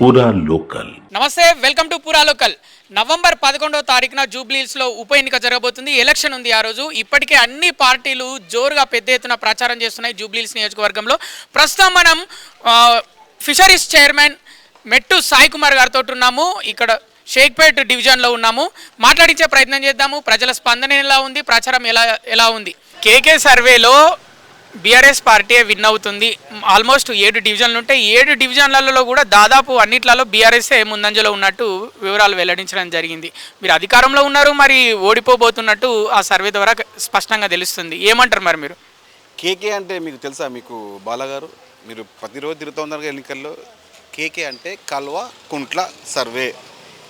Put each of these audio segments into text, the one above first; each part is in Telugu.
పూరా లోకల్. నమస్తే, వెల్కమ్ టు పూరా లోకల్. నవంబర్ 11వ తారీఖున జూబ్లీహిల్స్లో ఉప ఎన్నిక జరగబోతుంది. ఎలక్షన్ ఉంది ఆ రోజు. ఇప్పటికే అన్ని పార్టీలు జోరుగా పెద్ద ఎత్తున ప్రచారం చేస్తున్నాయి జూబ్లీహిల్స్ నియోజకవర్గంలో. ప్రస్తుతం మనం ఫిషరీస్ చైర్మన్ మెట్టు సాయి కుమార్ గారితో ఉన్నాము. ఇక్కడ షేక్పేట్ డివిజన్లో ఉన్నాము. మాట్లాడించే ప్రయత్నం చేద్దాము. ప్రజల స్పందన ఎలా ఉంది, ప్రచారం ఎలా ఉంది. కేకే సర్వేలో బీఆర్ఎస్ పార్టీ విన్ అవుతుంది. ఆల్మోస్ట్ 7 డివిజన్లు ఉంటాయి. 7 డివిజన్లలో కూడా దాదాపు అన్నిట్లలో బీఆర్ఎస్ఏ ముందంజలో ఉన్నట్టు వివరాలు వెల్లడించడం జరిగింది. మీరు అధికారంలో ఉన్నారు, మరి ఓడిపోబోతున్నట్టు ఆ సర్వే ద్వారా స్పష్టంగా తెలుస్తుంది. ఏమంటారు మరి మీరు? కేకే అంటే మీకు తెలుసా? మీకు బాలగారు, మీరు ప్రతిరోజు తిరుగుతూ ఉన్నారు ఎన్నికల్లో. కేకే అంటే కల్వ కుంట్ల సర్వే,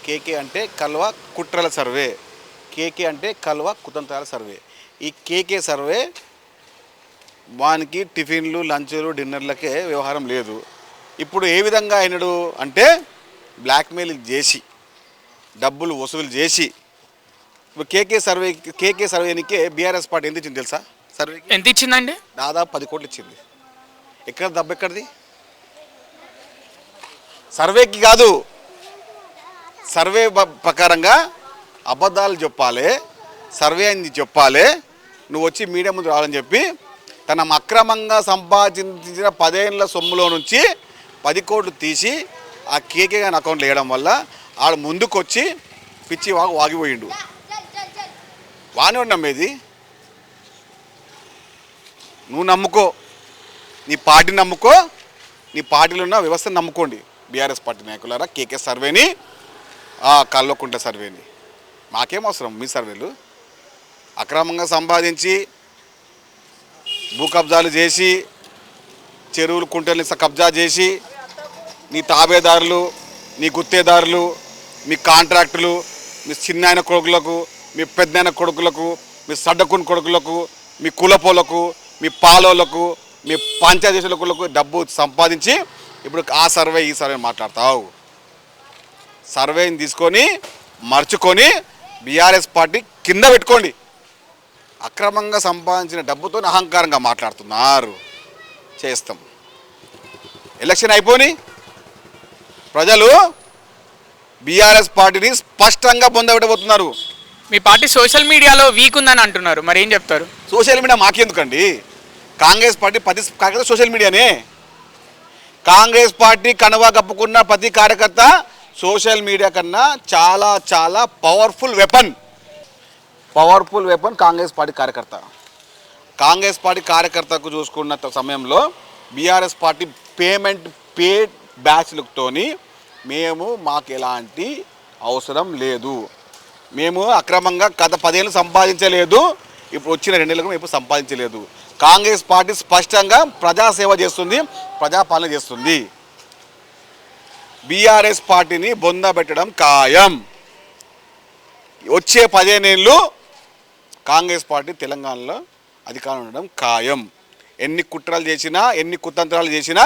కేకే అంటే కల్వ కుట్రల సర్వే, కేకే అంటే కల్వ కుతంత్రాల సర్వే. ఈ కేకే సర్వే వానికి టిఫిన్లు, లంచ్లు, డిన్నర్లకే వ్యవహారం లేదు. ఇప్పుడు ఏ విధంగా అయినాడు అంటే బ్లాక్మెయిల్ చేసి, డబ్బులు వసూలు చేసి, ఇప్పుడు కేకే సర్వేనికే బీఆర్ఎస్ పార్టీ ఎంత ఇచ్చింది తెలుసా? సర్వేకి ఎంత ఇచ్చిందండి? దాదాపు 10 కోట్లు ఇచ్చింది. ఎక్కడిది? సర్వేకి కాదు, సర్వే ప్రకారంగా అబద్ధాలు చెప్పాలి, సర్వే అని చెప్పాలి, నువ్వు వచ్చి మీడియా ముందు రావాలని చెప్పి తన అక్రమంగా సంపాదించిన 10 ఏళ్ళ సొమ్ములో నుంచి 10 కోట్లు తీసి ఆ కేకే గారి అకౌంట్లో వేయడం వల్ల ఆడు ముందుకొచ్చి పిచ్చి వాగిపోయిండు. వానే నమ్మేది. నువ్వు నమ్ముకో, నీ పార్టీ నమ్ముకో, నీ పార్టీలో ఉన్న వ్యవస్థను నమ్ముకోండి. బీఆర్ఎస్ పార్టీ నాయకులారా, కేకే సర్వేని, కల్వకుంట్ల సర్వేని మాకేం అవసరం మీ సర్వేలు? అక్రమంగా సంపాదించి భూ కబ్జాలు చేసి, చెరువులు కుంటల్ని కబ్జా చేసి, నీ తాబేదారులు, నీ గుత్తేదారులు, మీ కాంట్రాక్టులు, మీ చిన్నాయన కొడుకులకు, మీ పెద్దయిన కొడుకులకు, మీ సడ్డకుని కొడుకులకు, మీ కులపోలకు, మీ పాలోలకు, మీ పంచాయతీలకు డబ్బు సంపాదించి ఇప్పుడు ఆ సర్వే ఈ సర్వే మాట్లాడతావు. సర్వేని తీసుకొని మర్చుకొని బీఆర్ఎస్ పార్టీ కింద పెట్టుకోండి. అక్రమంగా సంపాదించిన డబ్బుతో అహంకారంగా మాట్లాడుతున్నారు. చేస్తాం. ఎలక్షన్ అయిపోని ప్రజలు బీఆర్ఎస్ పార్టీని స్పష్టంగా పొందబెట్టబోతున్నారు. మీ పార్టీ సోషల్ మీడియాలో వీక్ ఉందని అంటున్నారు, మరి ఏం చెప్తారు? సోషల్ మీడియా మాకెందుకండి? కాంగ్రెస్ పార్టీ ప్రతి సోషల్ మీడియానే. కాంగ్రెస్ పార్టీ కనువ కప్పుకున్న ప్రతి కార్యకర్త సోషల్ మీడియా కన్నా చాలా చాలా పవర్ఫుల్ వెపన్ కాంగ్రెస్ పార్టీ కార్యకర్త. కాంగ్రెస్ పార్టీ కార్యకర్తకు చూసుకున్న సమయంలో బీఆర్ఎస్ పార్టీ పేడ్ బ్యాచ్లతోని మాకు ఎలాంటి అవసరం లేదు. మేము అక్రమంగా గత 10 ఏళ్ళు సంపాదించలేదు, ఇప్పుడు వచ్చిన 2 ఏళ్ళకు ఇప్పుడు సంపాదించలేదు. కాంగ్రెస్ పార్టీ స్పష్టంగా ప్రజాసేవ చేస్తుంది, ప్రజాపాలన చేస్తుంది. బీఆర్ఎస్ పార్టీని బొంద పెట్టడం ఖాయం. వచ్చే 15 ఏళ్ళు కాంగ్రెస్ పార్టీ తెలంగాణలో అధికారం ఉండడం ఖాయం. ఎన్ని కుట్రలు చేసినా, ఎన్ని కుతంత్రాలు చేసినా,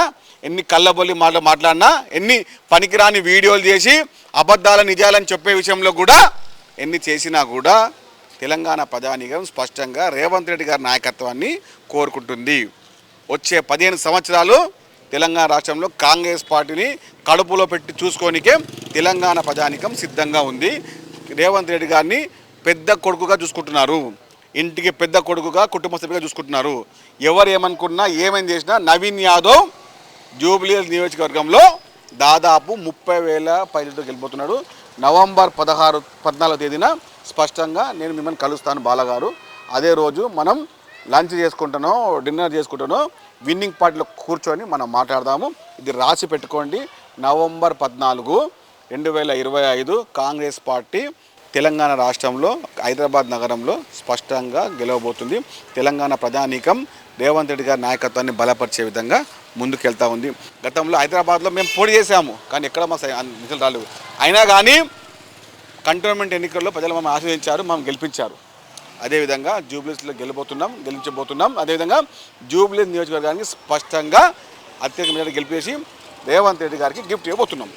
ఎన్ని కళ్ళబొల్లి మాట్లాడినా, ఎన్ని పనికిరాని వీడియోలు చేసి అబద్ధాల నిజాలని చెప్పే విషయంలో కూడా ఎన్ని చేసినా కూడా తెలంగాణ ప్రజానీకం స్పష్టంగా రేవంత్ రెడ్డి గారి నాయకత్వాన్ని కోరుకుంటుంది. వచ్చే 15 సంవత్సరాలు తెలంగాణ రాష్ట్రంలో కాంగ్రెస్ పార్టీని కడుపులో పెట్టి చూసుకోనికే తెలంగాణ ప్రజానీకం సిద్ధంగా ఉంది. రేవంత్ రెడ్డి గారిని పెద్ద కొడుకుగా చూసుకుంటున్నారు. ఇంటికి పెద్ద కొడుకుగా, కుటుంబ సభ్యుగా చూసుకుంటున్నారు. ఎవరు ఏమనుకున్నా, ఏమేం చేసినా నవీన్ యాదవ్ జూబ్లీహిల్స్ నియోజకవర్గంలో దాదాపు 30,000 పైలతో గెలిపోతున్నాడు. నవంబర్ 14వ తేదీన స్పష్టంగా నేను మిమ్మల్ని కలుస్తాను బాలగారు. అదే రోజు మనం లంచ్ చేసుకుంటానో, డిన్నర్ చేసుకుంటానో, విన్నింగ్ పార్టీలో కూర్చొని మనం మాట్లాడదాము. ఇది రాసి పెట్టుకోండి. నవంబర్ 14, 2025 కాంగ్రెస్ పార్టీ తెలంగాణ రాష్ట్రంలో హైదరాబాద్ నగరంలో స్పష్టంగా గెలవబోతుంది. తెలంగాణ ప్రజానీకం రేవంత్ రెడ్డి గారి నాయకత్వాన్ని బలపరిచే విధంగా ముందుకెళ్తూ ఉంది. గతంలో హైదరాబాద్లో మేము పోటీ చేశాము, కానీ ఎక్కడ మా నిధులు రాలేదు. అయినా కానీ కంటోన్మెంట్ ఎన్నికల్లో ప్రజలు మమ్మల్ని ఆశీర్వదించారు, మమ్మల్ని గెలిపించారు. అదేవిధంగా జూబ్లీహిల్స్లో గెలిపించబోతున్నాం. అదేవిధంగా జూబ్లీహిల్స్ నియోజకవర్గానికి స్పష్టంగా అత్యధిక మెజారిటీ గెలిపేసి రేవంత్ రెడ్డి గారికి గిఫ్ట్ ఇవ్వబోతున్నాం.